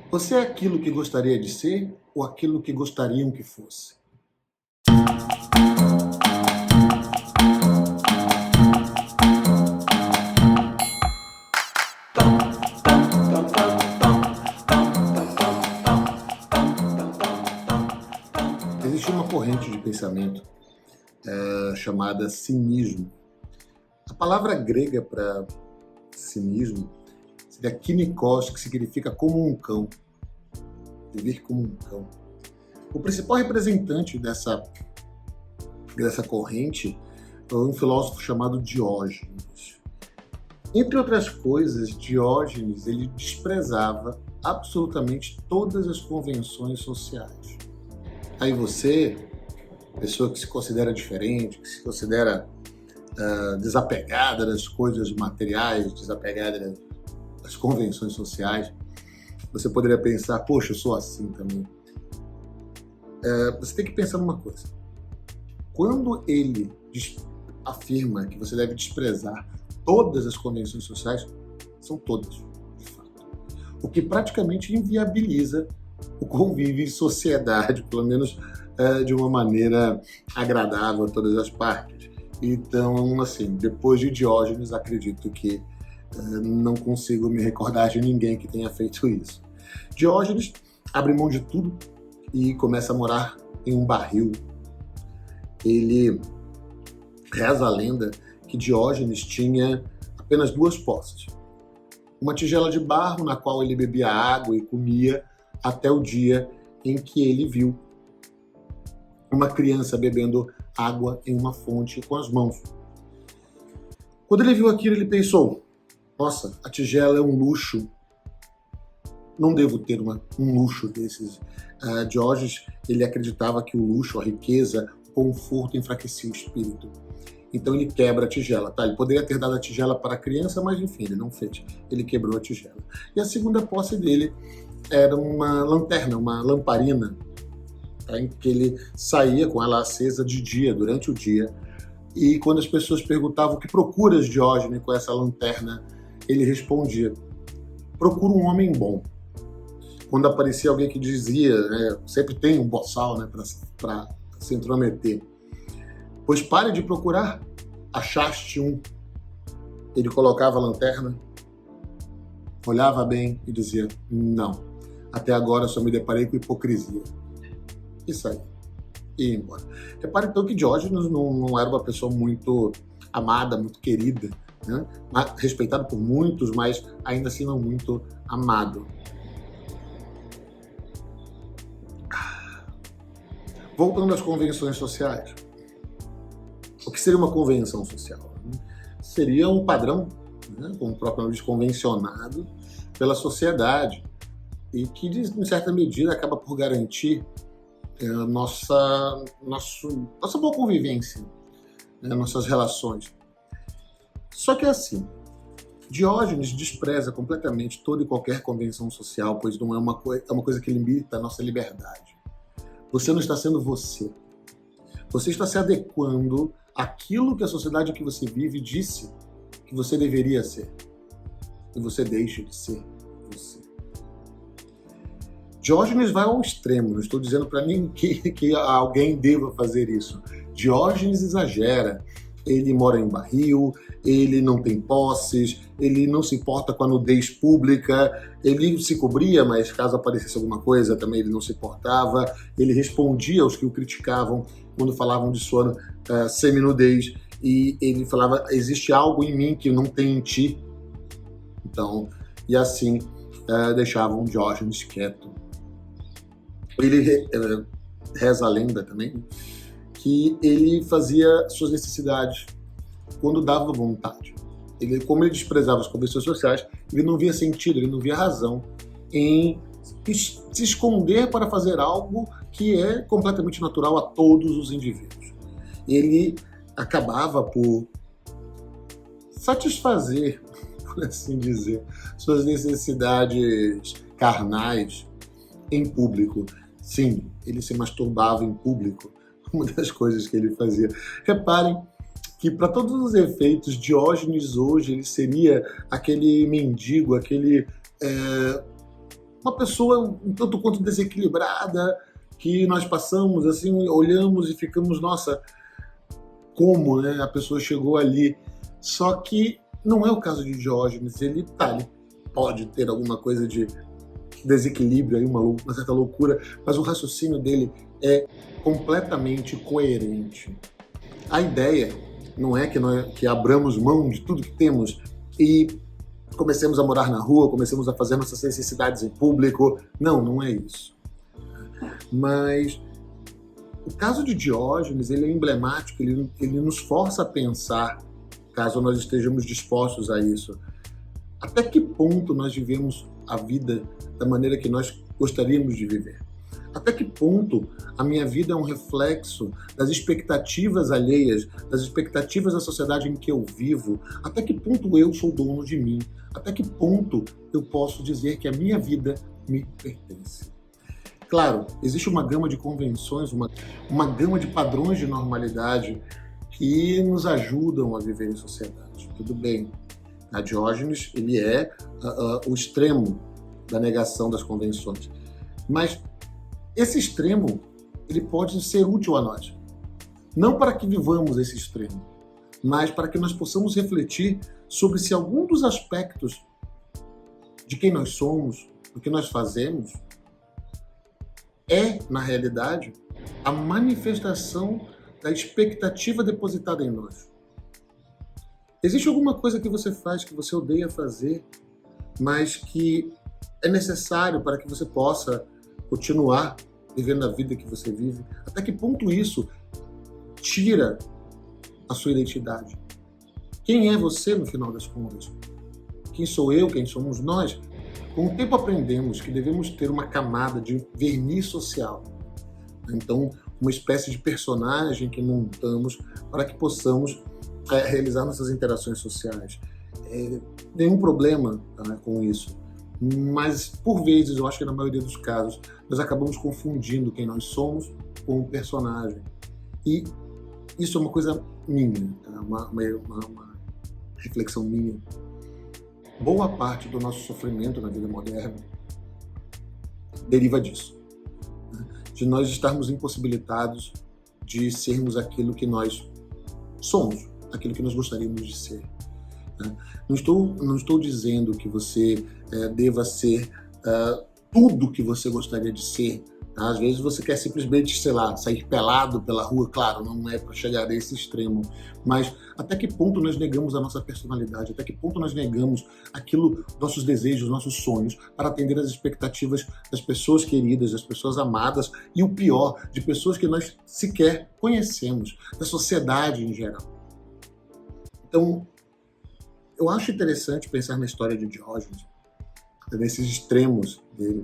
Você é aquilo que gostaria de ser ou aquilo que gostariam que fosse? Existe uma corrente de pensamento chamada cinismo. A palavra grega para cinismo seria kinikos, que significa como um cão, viver como um cão. O principal representante dessa corrente é um filósofo chamado Diógenes. Entre outras coisas, Diógenes ele desprezava absolutamente todas as convenções sociais. Aí você, pessoa que se considera diferente, que se considera desapegada das coisas materiais, desapegada das convenções sociais, você poderia pensar, poxa, eu sou assim também. Você tem que pensar numa coisa. Quando ele afirma que você deve desprezar todas as convenções sociais, são todas, de fato. O que praticamente inviabiliza o convívio em sociedade, pelo menos de uma maneira agradável a todas as partes. Então, assim, depois de Diógenes, acredito que não consigo me recordar de ninguém que tenha feito isso. Diógenes abre mão de tudo e começa a morar em um barril. Ele reza a lenda que Diógenes tinha apenas duas posses. Uma tigela de barro na qual ele bebia água e comia até o dia em que ele viu uma criança bebendo água em uma fonte com as mãos. Quando ele viu aquilo, ele pensou, nossa, a tigela é um luxo, não devo ter um luxo desses. Diógenes, ele acreditava que o luxo, a riqueza, o conforto enfraquecia o espírito. Então ele quebra a tigela. Ele poderia ter dado a tigela para a criança, mas enfim, ele não fez. Ele quebrou a tigela. E a segunda posse dele era uma lanterna, uma lamparina, em que ele saía com ela acesa de dia, durante o dia. E quando as pessoas perguntavam o que procuras, Diógenes, com essa lanterna, ele respondia, procuro um homem bom. Quando aparecia alguém que dizia, sempre tem um boçal para se intrometer, pois pare de procurar, achaste um. Ele colocava a lanterna, olhava bem e dizia, não, até agora só me deparei com hipocrisia. Isso aí, e ia embora. Repare então que Diógenes não era uma pessoa muito amada, muito querida, né? Respeitado por muitos, mas ainda assim não muito amado. Voltando às convenções sociais. O que seria uma convenção social? Seria um padrão, como o próprio nome diz, convencionado pela sociedade e que, em certa medida, acaba por garantir nossa boa convivência, nossas relações. Só que assim, Diógenes despreza completamente toda e qualquer convenção social, pois não é uma coisa que limita a nossa liberdade. Você não está sendo você. Você está se adequando àquilo que a sociedade que você vive disse que você deveria ser. E você deixa de ser você. Diógenes vai ao extremo, não estou dizendo para ninguém que alguém deva fazer isso. Diógenes exagera. Ele mora em barril, ele não tem posses, ele não se importa com a nudez pública, ele se cobria, mas caso aparecesse alguma coisa também ele não se importava, ele respondia aos que o criticavam quando falavam de sua seminudez, e ele falava, existe algo em mim que não tem em ti. Então, e assim deixavam Diógenes quieto. Ele reza a lenda também, que ele fazia suas necessidades quando dava vontade. Como ele desprezava as convenções sociais, ele não via sentido, ele não via razão em se esconder para fazer algo que é completamente natural a todos os indivíduos. Ele acabava por satisfazer, por assim dizer, suas necessidades carnais em público. Sim, ele se masturbava em público, uma das coisas que ele fazia. Reparem que, para todos os efeitos, Diógenes hoje ele seria aquele mendigo, aquele uma pessoa um tanto quanto desequilibrada, que nós passamos, assim, olhamos e ficamos, nossa, como, né, a pessoa chegou ali. Só que não é o caso de Diógenes, ele pode ter alguma coisa de desequilíbrio, aí, uma certa loucura, mas o raciocínio dele é completamente coerente. A ideia não é que abramos mão de tudo que temos e comecemos a morar na rua, comecemos a fazer nossas necessidades em público. Não é isso. Mas o caso de Diógenes, ele é emblemático, ele nos força a pensar, caso nós estejamos dispostos a isso, até que ponto nós vivemos a vida da maneira que nós gostaríamos de viver. Até que ponto a minha vida é um reflexo das expectativas alheias, das expectativas da sociedade em que eu vivo. Até que ponto eu sou dono de mim. Até que ponto eu posso dizer que a minha vida me pertence. Claro, existe uma gama de convenções, uma gama de padrões de normalidade que nos ajudam a viver em sociedade. Tudo bem. A Diógenes, ele é o extremo da negação das convenções. Mas esse extremo, ele pode ser útil a nós. Não para que vivamos esse extremo, mas para que nós possamos refletir sobre se algum dos aspectos de quem nós somos, do que nós fazemos, é, na realidade, a manifestação da expectativa depositada em nós. Existe alguma coisa que você faz, que você odeia fazer, mas que é necessário para que você possa continuar vivendo a vida que você vive? Até que ponto isso tira a sua identidade? Quem é você no final das contas? Quem sou eu? Quem somos nós? Com o tempo aprendemos que devemos ter uma camada de verniz social. Então, uma espécie de personagem que montamos para que possamos realizar nossas interações sociais. Nenhum problema com isso. Mas, por vezes, eu acho que na maioria dos casos, nós acabamos confundindo quem nós somos com o personagem. E isso é uma coisa minha, tá? uma reflexão minha. Boa parte do nosso sofrimento na vida moderna deriva disso. De nós estarmos impossibilitados de sermos aquilo que nós somos, aquilo que nós gostaríamos de ser. Não estou dizendo que você deva ser tudo que você gostaria de ser. Tá? Às vezes você quer simplesmente, sei lá, sair pelado pela rua. Claro, não é para chegar a esse extremo. Mas até que ponto nós negamos a nossa personalidade? Até que ponto nós negamos aquilo, nossos desejos, nossos sonhos, para atender às expectativas das pessoas queridas, das pessoas amadas e, o pior, de pessoas que nós sequer conhecemos, da sociedade em geral. Então, eu acho interessante pensar na história de Diógenes, nesses extremos dele,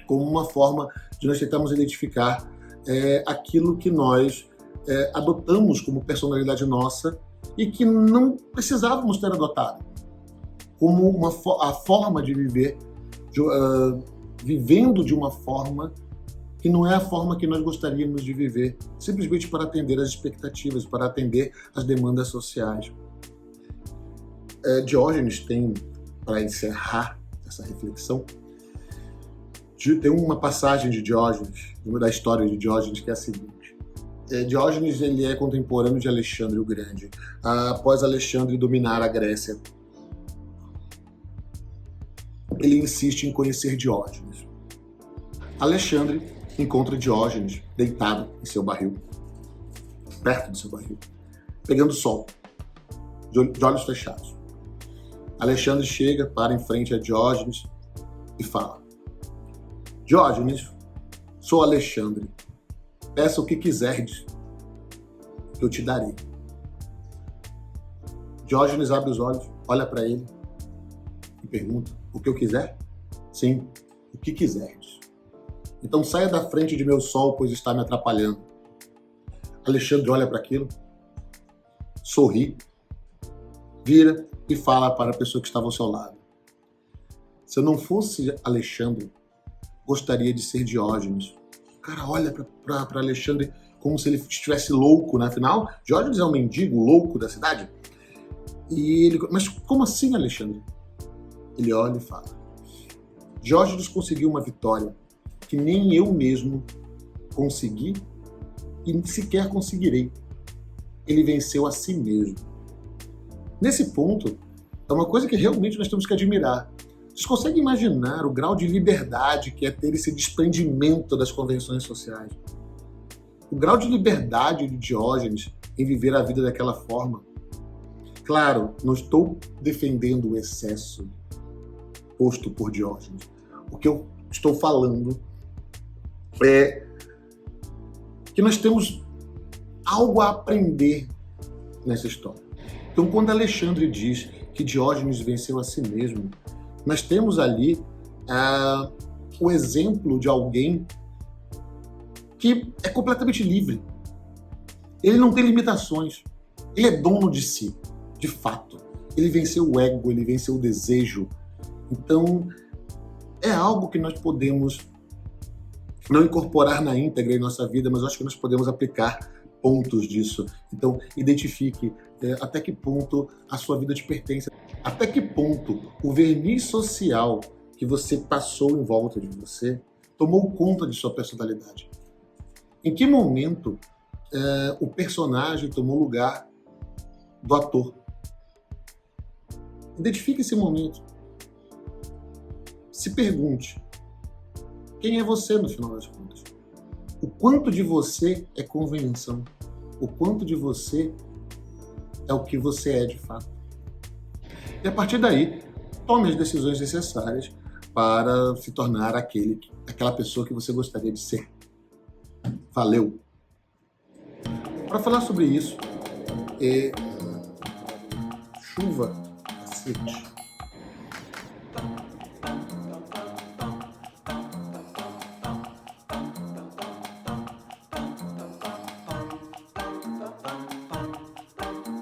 como uma forma de nós tentarmos identificar aquilo que nós adotamos como personalidade nossa e que não precisávamos ter adotado, como a forma de viver, vivendo de uma forma que não é a forma que nós gostaríamos de viver, simplesmente para atender às expectativas, para atender às demandas sociais. Diógenes tem, para encerrar essa reflexão, tem uma passagem de Diógenes, da história de Diógenes, que é a seguinte. Diógenes, ele é contemporâneo de Alexandre o Grande. Após Alexandre dominar a Grécia, ele insiste em conhecer Diógenes. Alexandre encontra Diógenes deitado em seu barril, perto do seu barril, pegando sol, de olhos fechados. Alexandre chega, para em frente a Diógenes e fala: Diógenes, sou Alexandre. Peça o que quiserdes, que eu te darei. Diógenes abre os olhos, olha para ele e pergunta: o que eu quiser? Sim, o que quiserdes. Então saia da frente de meu sol, pois está me atrapalhando. Alexandre olha para aquilo, sorri, vira e fala para a pessoa que estava ao seu lado: se eu não fosse Alexandre, gostaria de ser Diógenes. O cara olha para Alexandre como se ele estivesse louco, né? Afinal, Diógenes é um mendigo louco da cidade. E ele: mas como assim, Alexandre? Ele olha e fala: Diógenes conseguiu uma vitória que nem eu mesmo consegui e sequer conseguirei. Ele venceu a si mesmo. Nesse ponto, é uma coisa que realmente nós temos que admirar. Vocês conseguem imaginar o grau de liberdade que é ter esse desprendimento das convenções sociais? O grau de liberdade de Diógenes em viver a vida daquela forma? Claro, não estou defendendo o excesso posto por Diógenes. O que eu estou falando é que nós temos algo a aprender nessa história. Então, quando Alexandre diz que Diógenes venceu a si mesmo, nós temos ali o exemplo de alguém que é completamente livre. Ele não tem limitações. Ele é dono de si, de fato. Ele venceu o ego, ele venceu o desejo. Então, é algo que nós podemos não incorporar na íntegra em nossa vida, mas eu acho que nós podemos aplicar pontos disso. Então, identifique até que ponto a sua vida te pertence, até que ponto o verniz social que você passou em volta de você tomou conta de sua personalidade. Em que momento o personagem tomou lugar do ator? Identifique esse momento. Se pergunte, quem é você no final das contas? O quanto de você é convenção? O quanto de você é o que você é de fato? E a partir daí, tome as decisões necessárias para se tornar aquela pessoa que você gostaria de ser. Valeu! Para falar sobre isso, chuva, cacete.